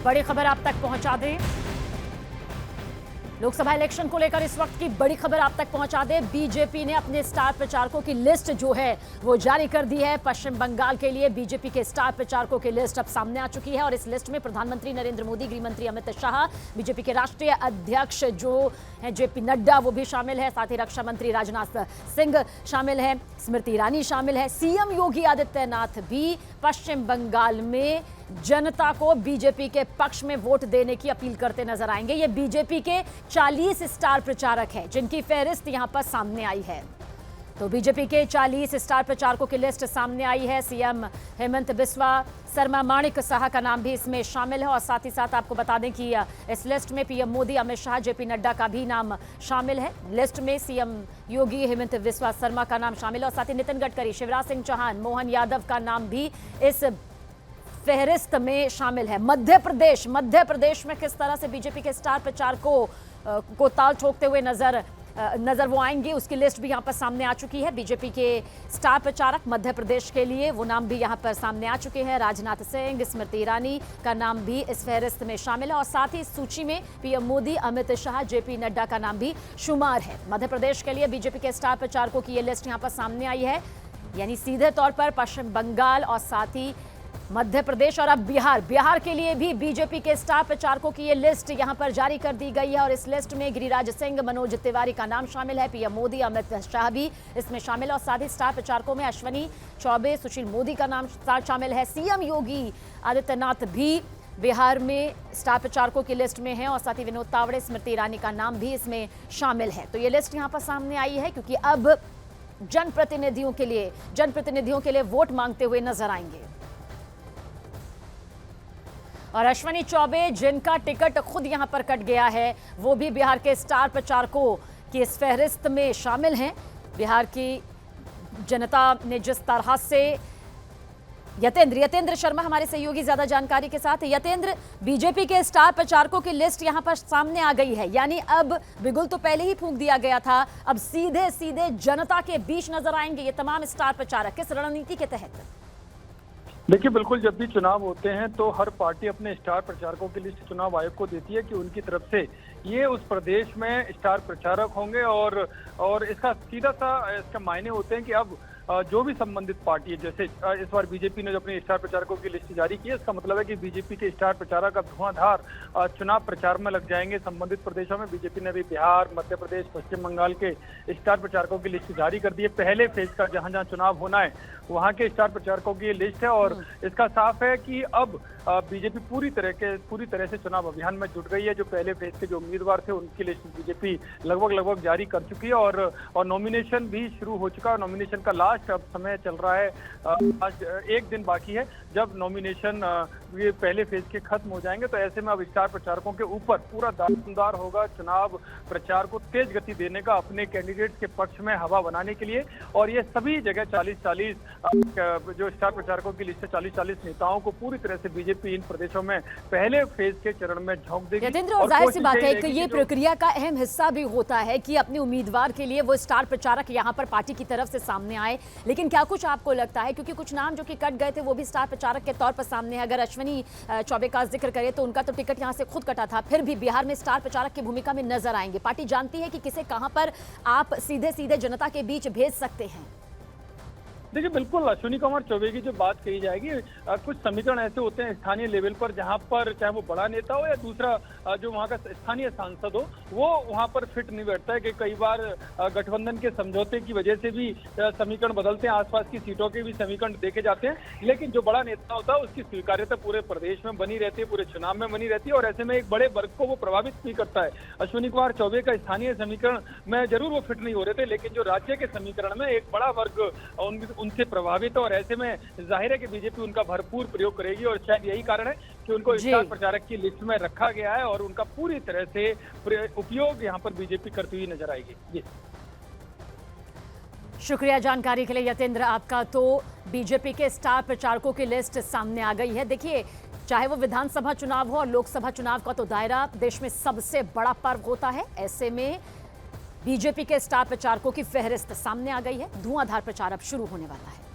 बड़ी खबर आप तक पहुंचा दें। लोकसभा इलेक्शन को लेकर इस वक्त की बड़ी खबर आप तक पहुंचा दें। बीजेपी ने अपने स्टार प्रचारकों की लिस्ट जो है वो जारी कर दी है। पश्चिम बंगाल के लिए बीजेपी के स्टार प्रचारकों की लिस्ट अब सामने आ चुकी है और इस लिस्ट में प्रधानमंत्री नरेंद्र मोदी, गृह मंत्री अमित शाह, बीजेपी के राष्ट्रीय अध्यक्ष जो है जेपी नड्डा वो भी शामिल है, साथ ही रक्षा मंत्री राजनाथ सिंह शामिल है, स्मृति ईरानी शामिल है, सीएम योगी आदित्यनाथ भी पश्चिम बंगाल में जनता को बीजेपी के पक्ष में वोट देने की अपील करते नजर आएंगे। ये बीजेपी के 40 स्टार प्रचारक हैं जिनकी फहरिस्त यहां पर सामने आई है। तो बीजेपी के 40 स्टार प्रचारकों की लिस्ट सामने आई है। सीएम हेमंत बिस्वा शर्मा, माणिक साहा का नाम भी इसमें शामिल है और साथ ही साथ आपको बता दें कि इस लिस्ट में पीएम मोदी, अमित शाह, जेपी नड्डा का भी नाम शामिल है। लिस्ट में सीएम योगी, हेमंत बिस्वा शर्मा का नाम शामिल है और साथ ही नितिन गडकरी, शिवराज सिंह चौहान, मोहन यादव का नाम भी इस फहरिस्त में शामिल है। मध्य प्रदेश में किस तरह से बीजेपी के स्टार प्रचारकों को ताल ठोकते हुए नजर वो आएंगे, उसकी लिस्ट भी यहां पर सामने आ चुकी है। बीजेपी के स्टार प्रचारक मध्य प्रदेश के लिए वो नाम भी यहां पर सामने आ चुके हैं। राजनाथ सिंह, स्मृति ईरानी का नाम भी इस फहरिस्त में शामिल है और साथ ही सूची में पीएम मोदी, अमित शाह, जेपी नड्डा का नाम भी शुमार है। मध्य प्रदेश के लिए बीजेपी के स्टार प्रचारकों की ये लिस्ट यहां पर सामने आई है, यानी सीधे तौर पर पश्चिम बंगाल और साथ ही मध्य प्रदेश और अब बिहार के लिए भी बीजेपी के स्टार प्रचारकों की ये लिस्ट यहां पर जारी कर दी गई है और इस लिस्ट में गिरिराज सिंह, मनोज तिवारी का नाम शामिल है, पीएम मोदी, अमित शाह भी इसमें शामिल है और साथ ही स्टार प्रचारकों में अश्विनी चौबे, सुशील मोदी का नाम शामिल है। सीएम योगी आदित्यनाथ भी बिहार में स्टार प्रचारकों की लिस्ट में है और साथ ही विनोद तावड़े, स्मृति ईरानी का नाम भी इसमें शामिल है। तो ये लिस्ट यहां पर सामने आई है क्योंकि अब जनप्रतिनिधियों के लिए वोट मांगते हुए नजर आएंगे। और अश्विनी चौबे, जिनका टिकट खुद यहां पर कट गया है, वो भी बिहार के स्टार प्रचारकों की इस फहरिस्त में शामिल हैं। बिहार की जनता ने जिस तरह से यतेंद्र शर्मा हमारे सहयोगी ज्यादा जानकारी के साथ। यतेंद्र, बीजेपी के स्टार प्रचारकों की लिस्ट यहां पर सामने आ गई है, यानी अब बिगुल तो पहले ही फूंक दिया गया था, अब सीधे जनता के बीच नजर आएंगे ये तमाम स्टार प्रचारक। किस रणनीति के तहत? देखिए, बिल्कुल जब भी चुनाव होते हैं तो हर पार्टी अपने स्टार प्रचारकों की लिस्ट चुनाव आयोग को देती है कि उनकी तरफ से ये उस प्रदेश में स्टार प्रचारक होंगे और इसका सीधा सा इसका मायने होते हैं कि अब जो भी संबंधित पार्टी है, जैसे इस बार बीजेपी ने जो अपने स्टार प्रचारकों की लिस्ट जारी की है, इसका मतलब है कि बीजेपी के स्टार प्रचारक अब धुआंधार चुनाव प्रचार में लग जाएंगे संबंधित प्रदेशों में। बीजेपी ने भी बिहार, मध्य प्रदेश, पश्चिम बंगाल के स्टार प्रचारकों की लिस्ट जारी कर दी है। पहले फेज का जहां जहां चुनाव होना है वहां के स्टार प्रचारकों की ये लिस्ट है और इसका साफ है कि अब बीजेपी पूरी तरह से चुनाव अभियान में जुट गई है। जो पहले फेज के जो उम्मीदवार थे उनकी लिस्ट बीजेपी लगभग जारी कर चुकी है और नॉमिनेशन भी शुरू हो चुका है। नॉमिनेशन का लास्ट अब समय चल रहा है, आज एक दिन बाकी है जब नॉमिनेशन ये पहले फेज के खत्म हो जाएंगे। तो ऐसे में अब स्टार प्रचारकों के ऊपर पूरा दारोमदार होगा चुनाव प्रचार को तेज गति देने का, अपने कैंडिडेट के पक्ष में हवा बनाने के लिए। और ये सभी जगह 40 जो स्टार प्रचारकों की लिस्ट है, 40 नेताओं को पूरी तरह से बीजेपी इन प्रदेशों में पहले फेज के चरण में झोंक देगी। यतेंद्र, और जाहिर सी बात है कि ये प्रक्रिया का अहम हिस्सा भी होता है कि अपने उम्मीदवार के लिए वो स्टार प्रचारक यहाँ पर पार्टी की तरफ से सामने आए। लेकिन क्या कुछ आपको लगता है, क्योंकि कुछ नाम जो कि कट गए थे वो भी स्टार प्रचारक के तौर पर सामने है, अगर अश्विनी चौबे का जिक्र करें तो उनका तो टिकट यहाँ से खुद कटा था, फिर भी बिहार में स्टार प्रचारक की भूमिका में नजर आएंगे। पार्टी जानती है कि किसे कहां पर आप सीधे जनता के बीच भेज सकते हैं। देखिए, बिल्कुल अश्विनी कुमार चौबे की जो बात कही जाएगी, कुछ समीकरण ऐसे होते हैं स्थानीय लेवल पर जहां पर चाहे वो बड़ा नेता हो या दूसरा जो वहां का स्थानीय सांसद हो, वो वहां पर फिट नहीं बैठता है कि कई बार गठबंधन के समझौते की वजह से भी समीकरण बदलते हैं, आसपास की सीटों के भी समीकरण देखे जाते हैं। लेकिन जो बड़ा नेता होता है उसकी स्वीकार्यता पूरे प्रदेश में बनी रहती है, पूरे चुनाव में बनी रहती है और ऐसे में एक बड़े वर्ग को वो प्रभावित भी करता है। अश्विनी कुमार चौबे का स्थानीय समीकरण में जरूर वो फिट नहीं हो रहे थे, लेकिन जो राज्य के समीकरण में एक बड़ा वर्ग उनसे प्रभावित है और ऐसे में जाहिर है कि बीजेपी उनका भरपूर प्रयोग करेगी और शायद यही कारण है कि उनको स्टार प्रचारक की लिस्ट में रखा गया है और उनका पूरी तरह से उपयोग यहां पर बीजेपी करती हुई नजर आएगी। जी, शुक्रिया जानकारी के लिए यतेंद्र आपका। तो बीजेपी के स्टार प्रचारकों की लिस्ट सामने आ गई है। देखिए, चाहे वो विधानसभा चुनाव हो और लोकसभा चुनाव का तो दायरा देश में सबसे बड़ा पर्व होता है, ऐसे में बीजेपी के स्टार प्रचारकों की फहरिस्त सामने आ गई है। धुआंधार प्रचार अब शुरू होने वाला है।